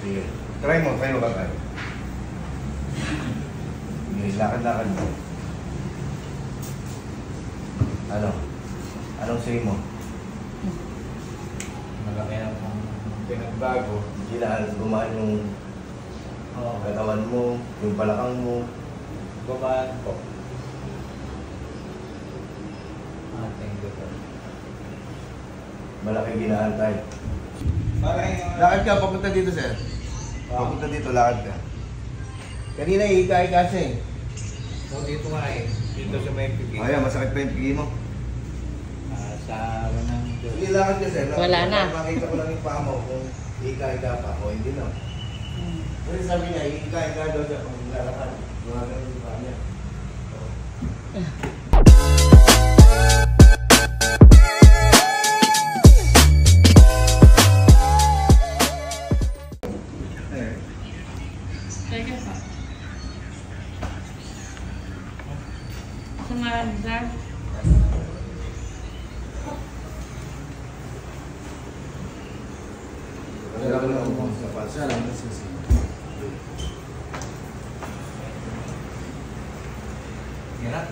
Sige. Try mo ka tayo. Sige, lakad-lakad mo. Ano? Anong say mo? Malaki na pong pinagbago. Hindi na halos gumaan yung katawan mo, yung balakang mo. Gumaan po. Thank you po. Malaki ginaan tayo. Parang yung... Lakad ka, papunta dito, sir. Papunta dito, lakad ka. Kanina iika-ika siya eh. So, dito nga eh. Dito sa may pigi. Ayan, masakit pa yung pigi mo. Sa ng... Hindi, lakad ka, sir. Wala na. Makita ko lang yung paa mo kung iika-ika pa o hindi na. Kasi sabi niya, iika-ika daw siya kung lalakad. Gumagano yung paa niya. Teka pa. Sumanda. Wala ko lang kung sa pasa lang. Hirap.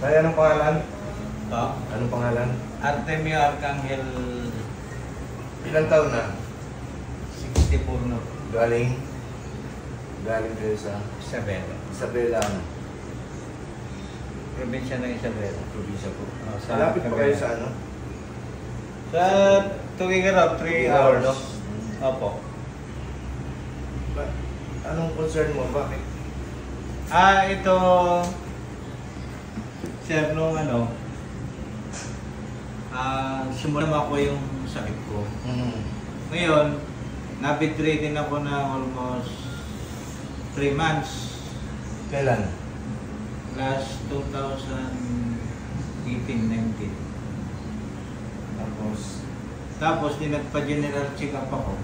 Tayo, anong pangalan? Ito. Anong pangalan? Artemio Arcangel Ilang taon na? 64 na po. Galing kayo sa Isabela. Isabela, Probinsya ng Isabela. probinsya po. Sa Malapit pa kayo sa ano? Sa Tuwing-Arap, 3 hours. No? Opo. Anong concern mo? Bakit? Ito... Sir, nung simulan ako yung sakit ko. Ngayon, na-bedridden ako na almost 3 months. Kailan? Last 2018-19. Tapos, nagpa-general check-up ako.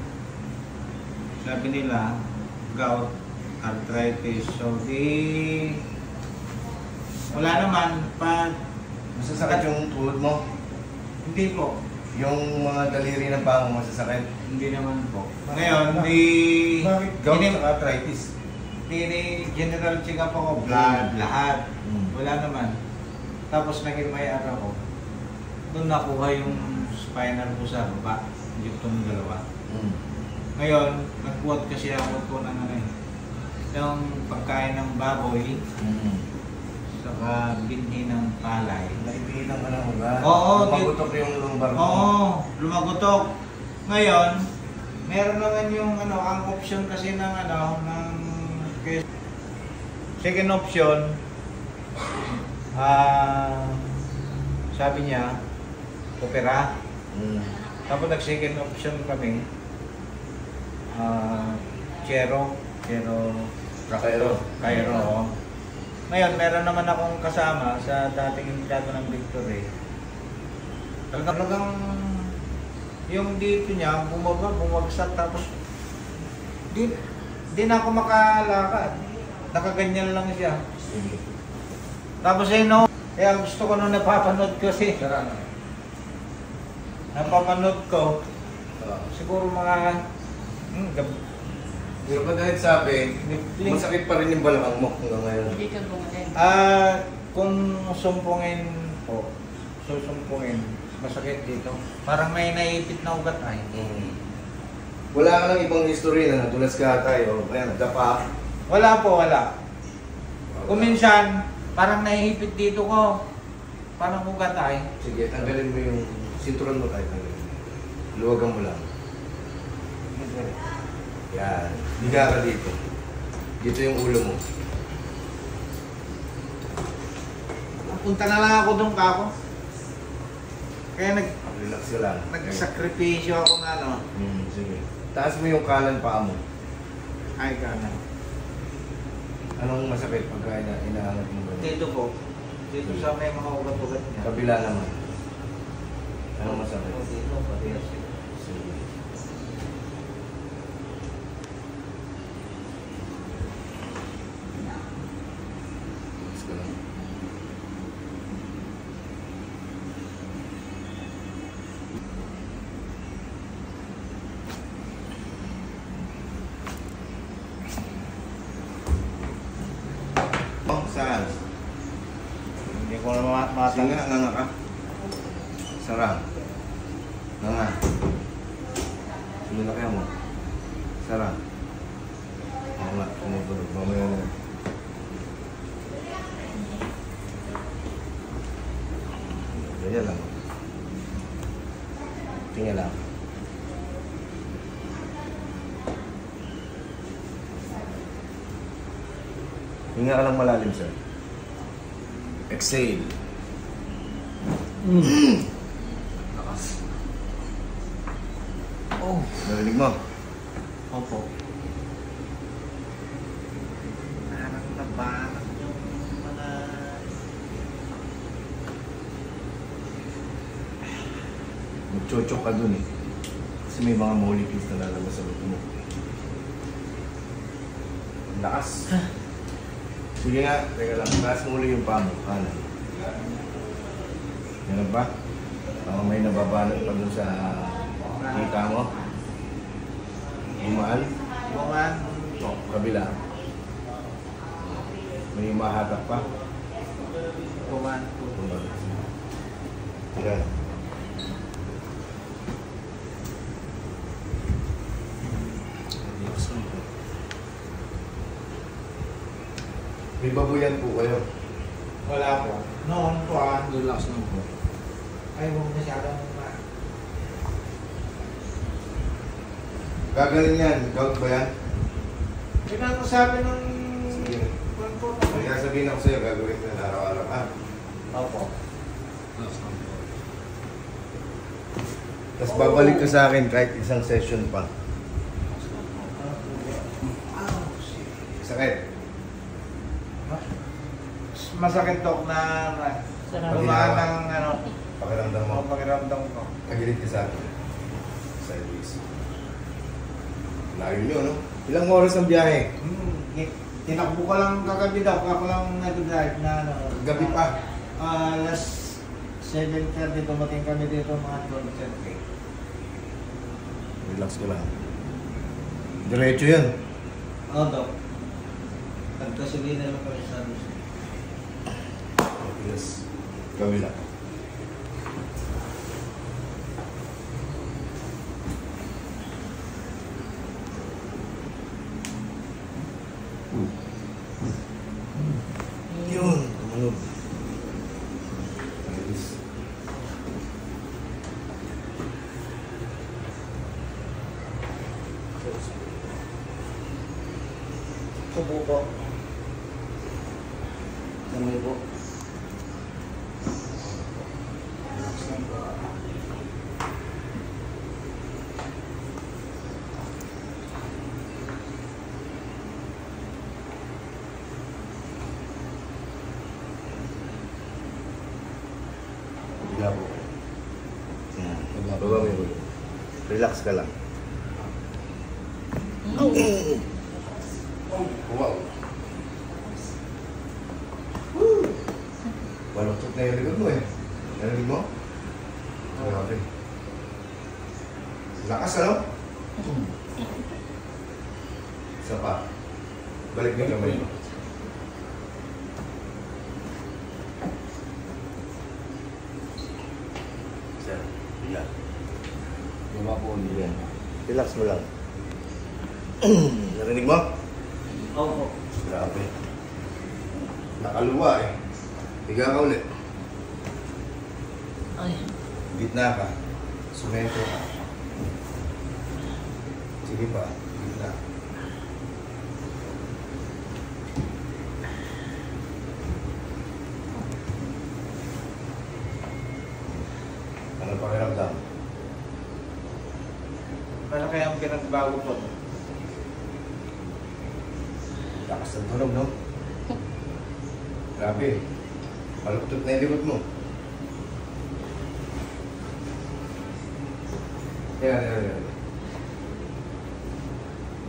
Sabi nila, gout, arthritis. So, wala naman. Masasakit yung tuhod mo? Hindi po. Yung mga daliri ng paa mo masasakit? Hindi naman po. Ngayon, Bakit gout at arthritis? general check-up ako, blood, lahat. Hmm. Wala naman. Tapos naging may ako. Doon nakuha yung spinal ko sa baba. Yung dalawa. Ngayon, nag-quote kasi ako po ng yung pagkain ng baboy, saka binhi ng palay. Naipitan ka na mo ba? Oo. Lumagutok yung lumbar mo? Oo, lumagutok. Ngayon, meron naman yung ang option kasi ng second option, sabi niya, opera. Tapos nag-second option kami, Cairo. Ngayon, meron naman akong kasama sa dating empleyado ng Victory. Talagang yung dito niya, bumagsak, tapos di na ako makalakad. Nakaganyan lang siya. Tapos kaya gusto ko nung napapanood ko napapanood ko, siguro mga Pero pa dahil sabi, masakit pa rin yung balakang mo hanggang ngayon. Hindi ka gumaling. Kung susumpungin po, masakit dito. Parang may naipit na ugat ay. Wala ka lang ibang history na natulas ka tayo, kaya dapa. Wala po, wala. Kung minsan, parang naihipit dito ko. Parang ugat ay. Sige, tanggalin mo yung sinturon mo tayo. Luwagan mo lang. Yan. Liga ka dito. Dito yung ulo mo. Punta na lang ako doon kako. Kaya Relax ka lang. nagsakripisyo ako na Sige. Taas mo yung kanan paa mo. Ay, kanan. Anong masakit pagka inaangat mo ba? Dito po. Dito sa may mga ugat-ugat niya. Kabila naman. Anong masakit? Dito, pati. Sige. Saan? Hindi ko na Sige matang. nga ka. Sarap. Nga. Sige na kaya mo. Sarap. Oo nga, tumutunog. Mamaya na. Ganyan lang. Tingnan lang. Hinga ka lang malalim, sir. Exhale. Lakas. Oh, narinig mo? Opo. Parang nabanat yung mga... Magchochok ka dun eh. Kasi may mga molecules na lalabas sa loob mo. Ang lakas. Sige nga, teka lang. Taas mo ulit yung paa mo. Kanan. Yan ba? May nababanat pa dun sa kita mo. Gumaan. Bungan. O, kabila. May mahatak pa. Bungan. Teka. May babuyan po kayo. Wala po. Noon po Relax lang po. ay huwag masyadong Gagaling yan. Gout ba yan? Tingnan ko sabi nung... Sige. Kaya sabihin ako sa'yo, gagawin ko yan araw-araw. Opo. Tapos babalik ka sa akin kahit isang session pa. Sakit. Masakit to na gumaan ng ano, Pakiramdam mo. pakiramdam ko. Nagilid ka sa akin. Sideways. Layo nyo, no? Ilang oras ang biyahe? Tinakbo ko lang kagabi daw, ako lang nag-drive na ano. Gabi pa. Alas 7:30 dumating kami dito mga 12:30. Relax ka lang. Diretso yan. Oo, Dok. Nagkasulina lang kami sa Luz. Yes. Kabila. Yun. Tumalog. Ayos. Subo po. Kamay po. Bigla po. Yan. Baba mo yung ulo. Relax ka lang. Wow. Baluktot na yung likod mo eh. Narinig mo? Grabe. Lakas ano? Isa pa. Balik mo yung kamay mo. Sir, bigla. Baba po ulit yan. Relax mo lang. Narinig mo? Opo. Grabe. Nakaluwa eh. Higa ka ulit. Ay. Gitna ka. Sumento ka. Sige pa. Gitna. Ano pakiramdam? Malaki ang pinagbago po. Lakas ng tunog, no? Grabe. Maluktot na yung likod mo. Yan.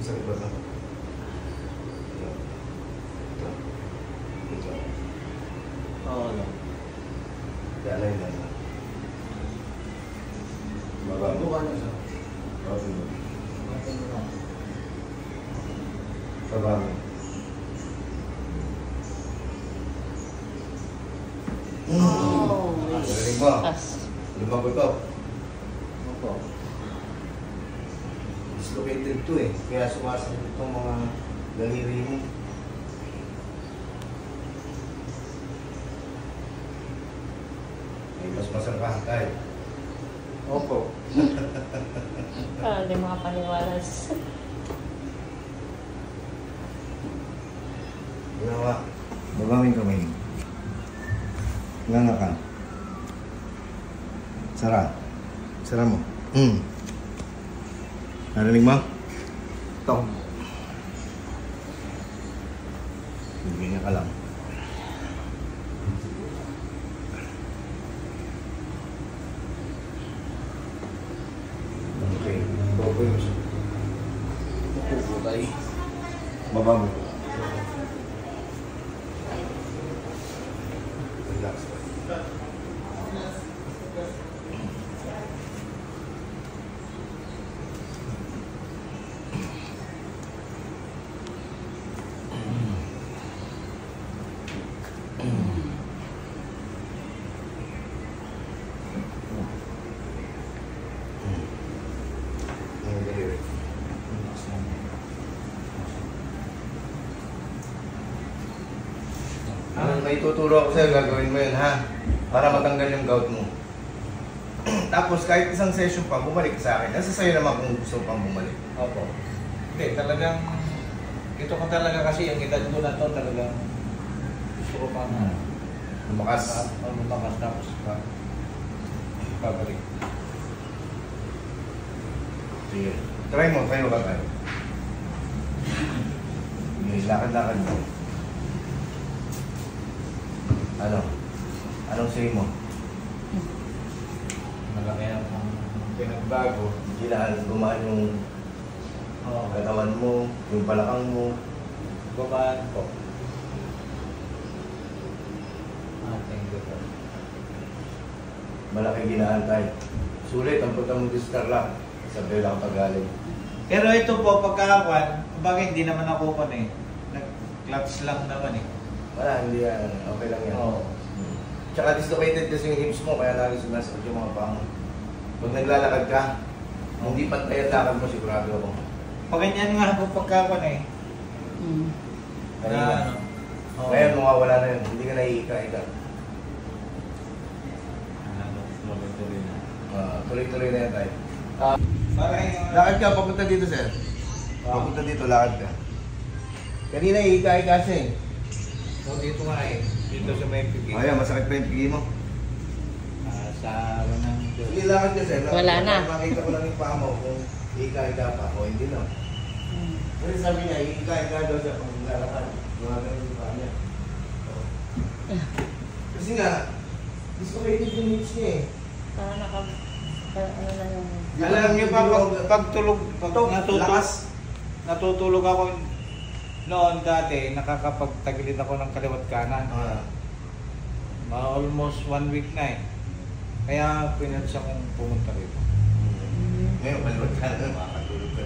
Isang likod na. Ito. Oo, Dok. Yan na. Baba mo. Bukan na siya. Baba mo. mo. As. Lumagotok. Opo. Dislocated to eh. Kaya sumasakit itong mga daliri mo. May mas masarap tayo. Opo. Hindi makapaniwalas. Ginawa. Babawin kamay. Nganga ka. Sara. Sara mo. Narinig mo? Ito. Ganyan ka lang. Okay. Bobo yung upo tayo. Baba mo. Relax. May tuturo ako sa'yo, gagawin mo yun ha, para matanggal yung gout mo. Tapos kahit isang session pa, bumalik ka sa akin. Nasa sa'yo naman kung gusto pang bumalik. Opo. Hindi, talagang, ito ko talaga kasi yung edad ko na to talagang gusto ko pang Lumakas. lumakas tapos babalik. Sige. Try mo ka tayo. Sige, lakad-lakad mo. Ano? Anong say mo? Malaki ang pinagbago. Hindi na gumaan yung katawan mo, yung balakang mo. Gumaan po. Thank you po. Malaki ginaan tayo. Sulit ang punta mo sa Starlock. Sabi lang pagaling. Pero ito po, pagkakakuan, bakit hindi naman ako pan eh. Nag-clutch lang naman eh. Wala, hindi yan. Okay lang yan. Oo. Tsaka dislocated kasi yung hips mo, kaya lalo sumasakit yung mga paa mo. Pag naglalakad ka, hindi pantay ang lakad mo, sigurado ako. Paganyan nga ako pagkakakuan eh. Kanina. Oo. Ngayon, mawawala na yun. Hindi ka naiika-ika. Tuloy-tuloy na. Tuloy-tuloy na yan tayo. Lakad Lakad ka, papunta dito, sir. Papunta dito, lakad ka. Kanina, iika-ika siya eh. So dito nga eh. Dito sa may pigi. Ayan, masakit pa yung pigi mo. Sa ano ng... Hindi lakad ka, sir. Wala na. Makita ko lang yung paa mo kung iika-ika pa o hindi na. Kasi sabi niya, iika-ika daw siya kung lalakad. Mga ganun yung paa niya. Kasi nga, dislocated yung hips niya eh. Parang ano na yung... Alam niyo pa, pag tulog, pag natutulog ako noon dati, nakakapagtagilid ako ng kaliwat kanan. Almost 1 week na eh. Kaya pinansa kong pumunta rito. Ngayon, kaliwat ka na, makakatulog ka.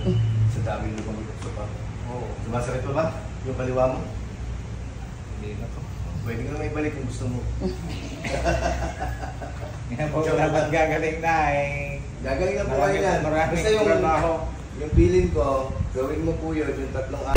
Sa dami ng pagkakot sa pa. Oo. Sumasakit pa ba? Yung kaliwa mo? Hindi na to. Pwede nga may balik kung gusto mo. Ngayon po dapat gagaling na eh. Gagaling na po kayo yan. Maraming Basta yung, trabaho. yung feeling ko, gawin mo po yun, yung 3 araw.